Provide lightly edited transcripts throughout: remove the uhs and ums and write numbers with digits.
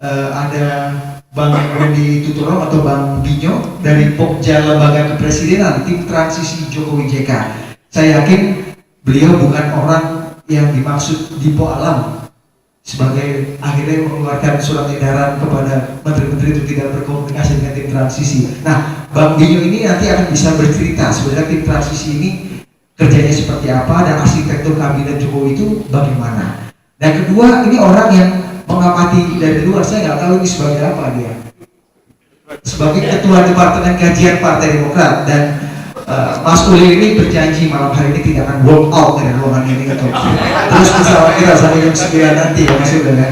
ada Bang Rudi Tuturong atau Bang Binyo dari Pokja Lembaga Kepresidenan Tim Transisi Jokowi JK. Saya yakin beliau bukan orang yang dimaksud Dipo Alam sebagai akhirnya mengeluarkan surat edaran kepada menteri-menteri itu tidak berkomunikasi dengan tim transisi. Nah, Bang Binyo ini nanti akan bisa bercerita sebenarnya tim transisi ini kerjanya seperti apa dan arsitektur kabinet Jokowi itu bagaimana. Dan kedua, ini orang yang mengamati dari luar, saya nggak tahu ini sebagai apa dia. Sebagai ketua departemen kajian Partai Demokrat, dan Mas Ulil ini berjanji malam hari ini tidak akan walk out dari ruangan ini gitu. Terus bersama kita sampai jam 9 nanti ya Mas Ulil ya.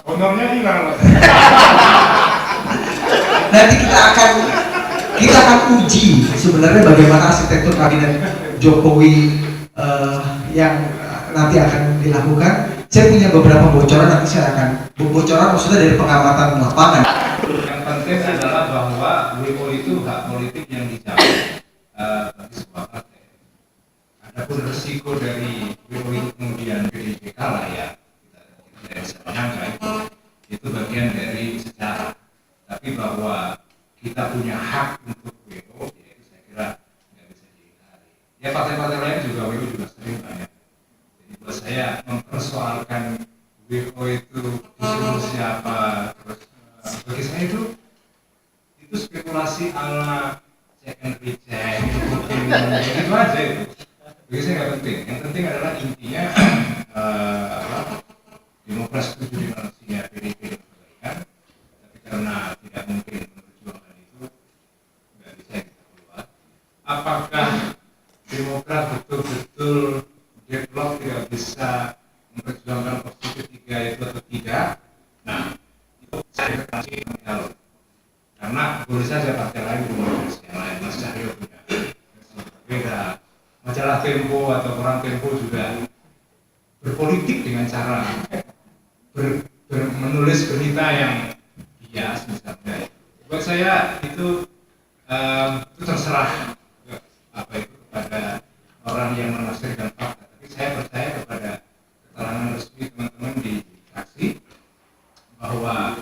Honornya hilang. Nanti kita akan uji sebenarnya bagaimana arsitektur kabinet Jokowi yang nanti akan dilakukan. Saya punya beberapa bocoran, nanti saya akan bocoran maksudnya dari pengamatan lapangan. Yang penting adalah bahwa WO itu hak politik yang dijamin bagi sebuah partai. Adapun resiko dari WO itu kemudian PDIP kalah ya, kita tidak bisa menyangka itu bagian dari sejarah. Tapi bahwa kita punya hak untuk WO, ya itu saya kira nggak bisa dihindari. Ya partai-partai lain juga WO juga sering banyak. Buat saya mempersoalkan WO itu disuruh siapa, terus bagi saya itu spekulasi ala check and recheck itu aja itu. Bagi saya nggak penting. Yang penting adalah intinya demokrasi itu dimensinya PDIP dan kebaikan, tapi karena tidak mungkin memperjuangkan itu nggak bisa kita keluar. Apakah Demokrat betul-betul deadlock tidak bisa memperjuangkan opsi ketiga itu atau tidak? Nah, itu saya kasih calon. Karena boleh saja partai lain punya versi yang lain. Mas Cahyo punya versi berbeda. Majalah Tempo atau Koran Tempo juga berpolitik dengan cara menulis berita yang bias misalnya. Buat saya itu terserah apa itu kepada orang yang menafsirkan fakta. Saya percaya kepada keterangan resmi teman-teman di fraksi bahwa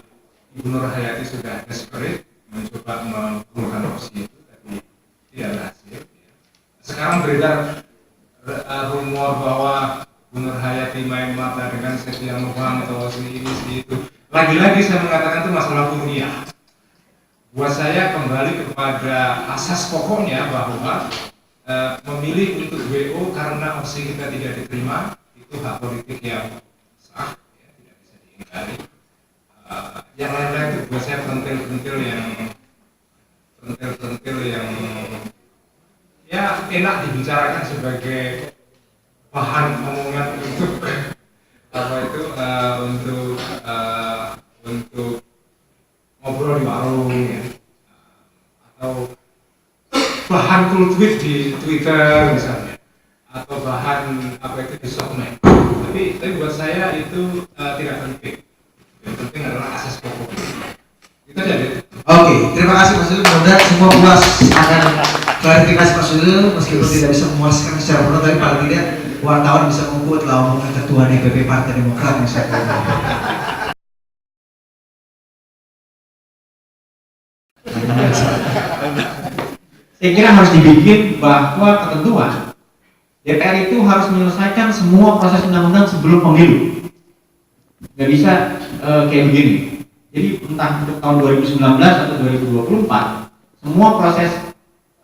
Ibu Nur Hayati sudah desperate mencoba mengumpulkan opsi itu, tapi tidak berhasil. Sekarang beredar rumor bahwa Ibu Nur Hayati main mata dengan Setia Novanto atau ini itu. Lagi-lagi saya mengatakan itu masalah ilmiah. Buat saya kembali kepada asas pokoknya bahwa memilih untuk WO karena opsi kita tidak diterima itu hak politik yang sah, ya, tidak bisa diingkari. Yang lain-lain itu buat saya pentil-pentil yang ya enak dibicarakan sebagai bahan omongan untuk apa itu untuk ngobrol di warung ya. Atau bahan cool tweet di Twitter misalnya, atau bahan apa itu di sosmed. Tapi buat saya itu tidak penting. Yang penting adalah asas pokok. Itu aja deh. Oke, terima kasih Mas Ulil. Mudah-mudahan semua puas akan klarifikasi Mas Ulil, meskipun tidak bisa memuaskan secara penuh, tapi paling tidak wartawan bisa mengukur telah omongan ketua DPP Partai Demokrat misalnya. Saya kira harus dibikin bahwa ketentuan DPR itu harus menyelesaikan semua proses undang-undang sebelum pemilu. Nggak bisa kayak begini. Jadi entah untuk tahun 2019 atau 2024, semua proses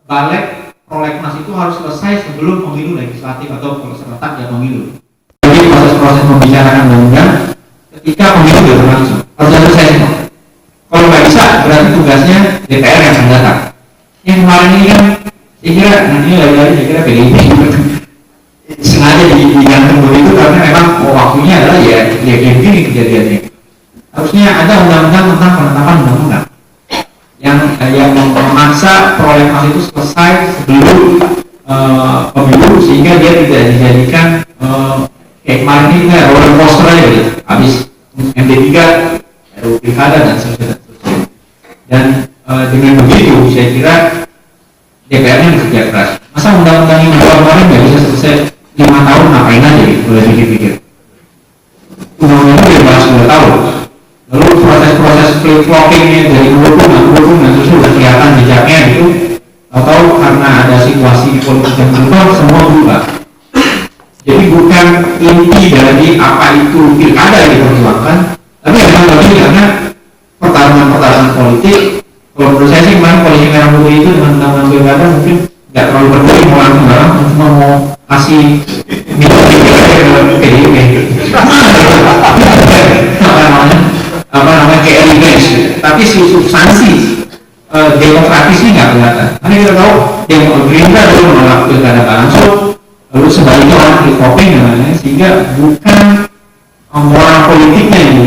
balik prolegnas itu harus selesai sebelum pemilu legislatif atau serentak dan pemilu. Jadi proses-proses membicarakan undang-undang ketika pemilu sudah berlangsung harus selesai semua. Kalau nggak bisa, berarti tugasnya DPR yang akan datang. Yang kemarin ini kan, saya kira nanti lagi-lagi saya kira PDIP sengaja digantung begitu karena memang waktunya adalah ya begini kejadiannya. Harusnya ada undang-undang tentang penetapan undang-undang yang memaksa prolegnas itu selesai sebelum pemilu sehingga dia tidak dijadikan kayak kemarin ini kayak roller coaster aja gitu. Habis MD3 RUU Pilkada dan seterusnya. Dan dengan begitu saya kira DPR-nya bekerja keras. Masa undang-undang yang kemarin nggak bisa selesai 5 tahun ngapain aja gitu, boleh pikir-pikir. Undang-undang itu dibahas 2 tahun. Lalu proses flip floppingnya dari dukung terus udah kelihatan jejaknya gitu, atau karena ada situasi politik yang berubah semua berubah. Jadi bukan inti dari apa itu pilkada yang diperjuangkan, tapi memang lebih karena pertarungan politik. Kalau menurut saya sih kemarin polisi merah putih itu dengan undang-undang pilkada mungkin nggak terlalu peduli mau langsung barang, cuma mau kasih minta PDIP apa namanya kayak image, tapi si substansi demokratisnya nggak kelihatan. Karena kita tahu yang Gerindra dulu menolak pilkada langsung, lalu sebaliknya orang flip-flopping namanya, sehingga bukan moral politiknya yang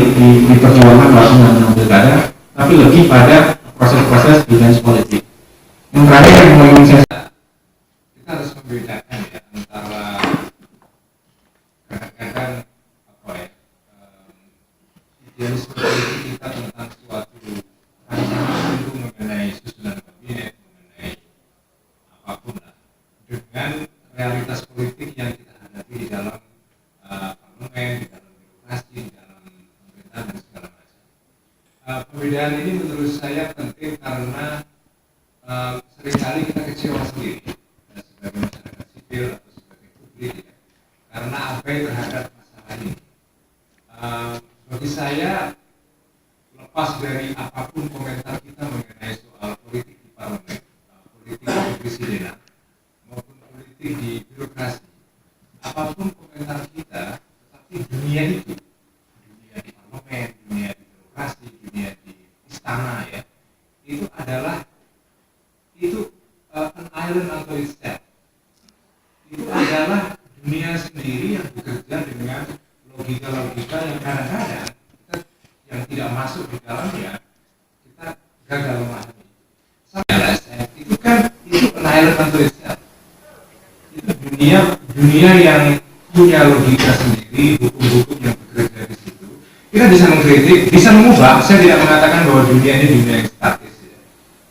diperjuangkan langsung dengan pilkada, tapi lebih pada proses-proses dinamika politik. Yang terakhir yang mau ingin saya, kita harus membedakan ya antara kadang-kadang apa ya, idealisme politik kita tentang suatu rancangan itu mengenai susunan kabinet, mengenai apapun lah, dengan realitas politik yang kita hadapi di dalam parlemen, di dalam birokrasi, di dalam pemerintahan dan segala macam. Perbedaan ini menurut saya penting karena seringkali kita kecewa sendiri sebagai masyarakat sipil atau sebagai publik ya, karena abai terhadap masalah ini. Bagi saya, lepas dari apapun komentar kita mengenai soal politik di parlemen, politik di presidenan maupun politik di birokrasi, apapun komentar kita, tetapi dunia itu, dunia di parlemen, dunia di birokrasi, dunia di istana ya, itu adalah an island unto itself. Itu adalah dunia sendiri yang bekerja dengan logika-logika yang kadang-kadang kita yang tidak masuk di dalamnya kita gagal memahami. Sama LSM itu kan itu an island unto itself. Itu dunia yang punya logika sendiri, hukum-hukum yang bekerja di situ. Kita bisa mengkritik, bisa mengubah. Saya tidak mengatakan bahwa dunia ini dunia yang statis ya.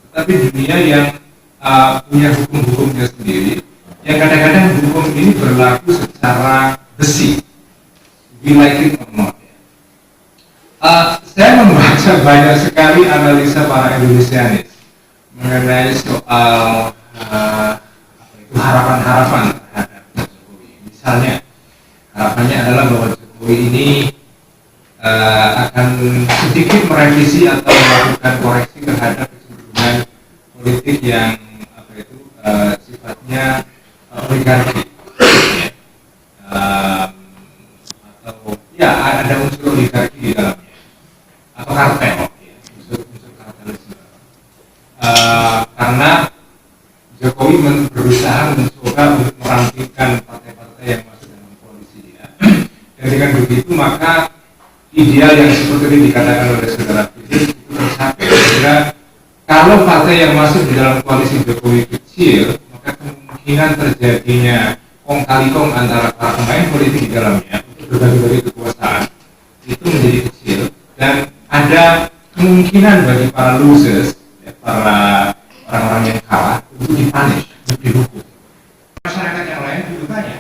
Tetapi dunia yang punya hukum-hukumnya sendiri, yang kadang-kadang hukum ini berlaku secara besi, be like it or not. Saya membaca banyak sekali analisa para Indonesianis mengenai soal harapan-harapan terhadap Jokowi. Misalnya, harapannya adalah bahwa Jokowi ini akan sedikit merevisi atau melakukan koreksi terhadap kecenderungan politik yang sifatnya oligarki ya. Atau ya ada unsur oligarki di dalamnya atau kartel ya, unsur kartelisme karena Jokowi berusaha mencoba untuk merampingkan partai-partai yang masuk dalam koalisi dia dan dengan begitu maka ideal yang seperti ini dikatakan oleh saudara Fidris itu tercapai. Sehingga kalau partai yang masuk di dalam koalisi Jokowi kecil, maka kemungkinan terjadinya kong kali kong antara para pemain politik di dalamnya untuk berbagi-bagi kekuasaan itu menjadi kecil, dan ada kemungkinan bagi para losers, ya, para orang-orang yang kalah untuk dipunish, untuk dihukum. Masyarakat yang lain juga banyak.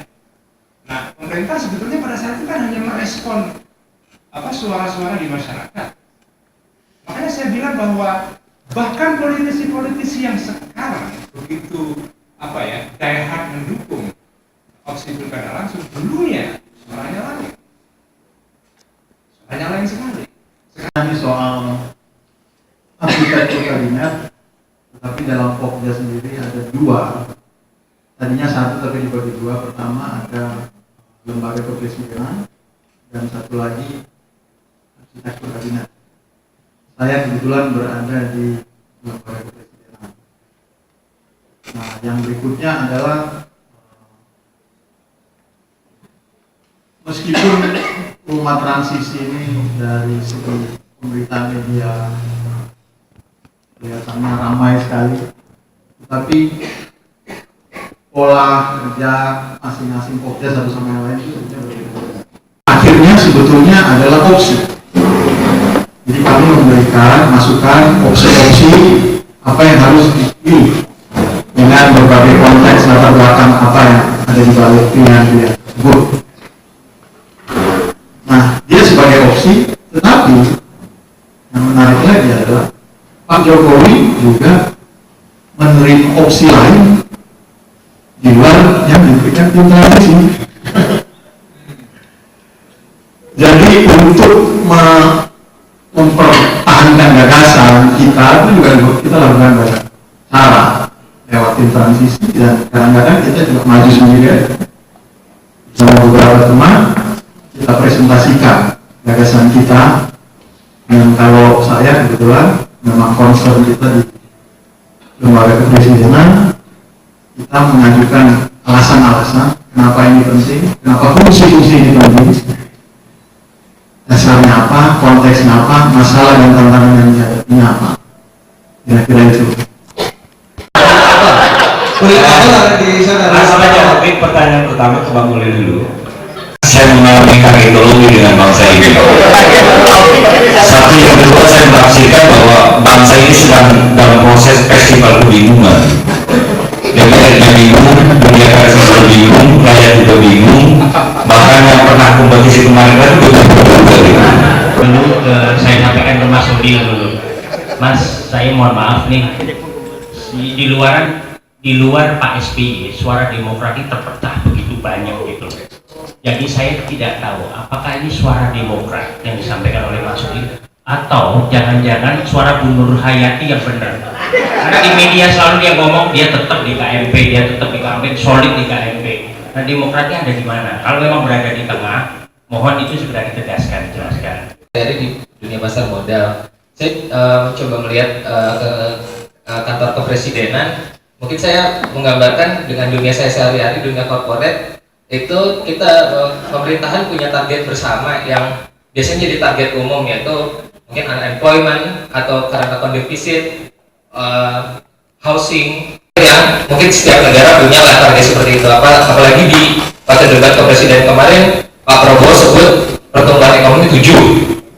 Nah, pemerintah sebetulnya pada saat itu kan hanya merespon suara-suara di masyarakat. Makanya saya bilang bahwa bahkan politisi-politisi yang sekarang begitu diehard mendukung opsi pilkada langsung, dulunya suaranya lain sekali. Ini soal arsitektur kabinet, tetapi dalam Pokja sendiri ada dua. Tadinya satu tapi dibagi dua. Pertama ada lembaga kepresidenan dan satu lagi arsitektur kabinet. Saya kebetulan berada di lembaga kepresidenan. Nah, yang berikutnya adalah meskipun rumah transisi ini dari segi pemberitaan media kelihatannya ramai sekali, tetapi pola kerja masing-masing Pokja satu sama yang lain itu berbeda. Akhirnya sebetulnya adalah opsi. Jadi kami memberikan masukan opsi-opsi apa yang harus dipilih dengan berbagai konteks latar belakang apa yang ada di balik pilihan dia tersebut. Nah, dia sebagai opsi, tetapi yang menarik lagi juga menerima opsi lain di luar yang diberikan tim transisi. Jadi untuk mempertahankan gagasan kita itu juga kita lakukan banyak cara lewat tim transisi, dan kadang-kadang kita juga maju sendiri sama beberapa teman, kita presentasikan gagasan kita. Dan kalau saya kebetulan memang concern kita di lembaga kepresidenan, kita mengajukan alasan-alasan kenapa ini penting, kenapa fungsi-fungsi ini penting, dasarnya apa, konteksnya apa, masalah dan tantangan yang dihadapinya apa. Kira-kira itu. Boleh ada di sana. Langsung aja, mungkin pertanyaan pertama ke Bang Mulya dulu. Saya mengalami kagetologi dengan bangsa ini. Satu, yang kedua, saya menafsirkan bahwa bangsa ini sedang dalam proses festival kebingungan. DPR-nya bingung, dunia kerja juga bingung, rakyat juga bingung, bahkan yang pernah kompetisi kemarin kan juga bingung. Dulu saya sampaikan ke Mas Udil dulu, Mas, saya mohon maaf nih, di luar Pak SBY suara Demokrat terpecah begitu banyak gitu. Jadi saya tidak tahu apakah ini suara Demokrat yang disampaikan oleh Mas Udil atau jangan-jangan suara Bu Nur Hayati yang benar. Karena di media selalu dia ngomong dia tetap di KMP, dia tetap di KMP, solid di KMP. Nah, Demokratnya ada di mana? Kalau memang berada di tengah, mohon itu segera ditegaskan, jelaskan. Dari di dunia pasar modal, saya coba melihat ke kantor kepresidenan. Mungkin saya menggambarkan dengan dunia saya sehari-hari, dunia korporat itu kita pemerintahan punya target bersama yang biasanya jadi target umum, yaitu mungkin unemployment atau current account deficit, housing, yang mungkin setiap negara punya lah target seperti itu. Apalagi di pada debat kepresiden kemarin Pak Prabowo sebut pertumbuhan ekonomi 7,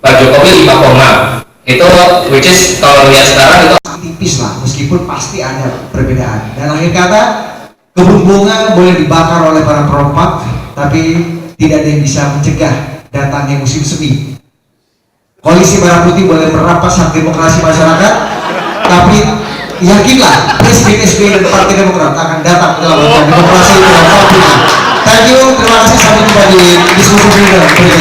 Pak Jokowi 5, itu which is kalau lihat sekarang itu Tipis lah, meskipun pasti ada perbedaan. Dan akhir kata, kebun bunga boleh dibakar oleh para perompak, tapi tidak ada yang bisa mencegah datangnya musim semi. Koalisi Merah Putih boleh merampas hak demokrasi masyarakat, tapi yakinlah Presiden SBY dan Partai Demokrat akan datang dalam demokrasi yang Thank you, terima kasih, sampai jumpa di diskusi berikutnya.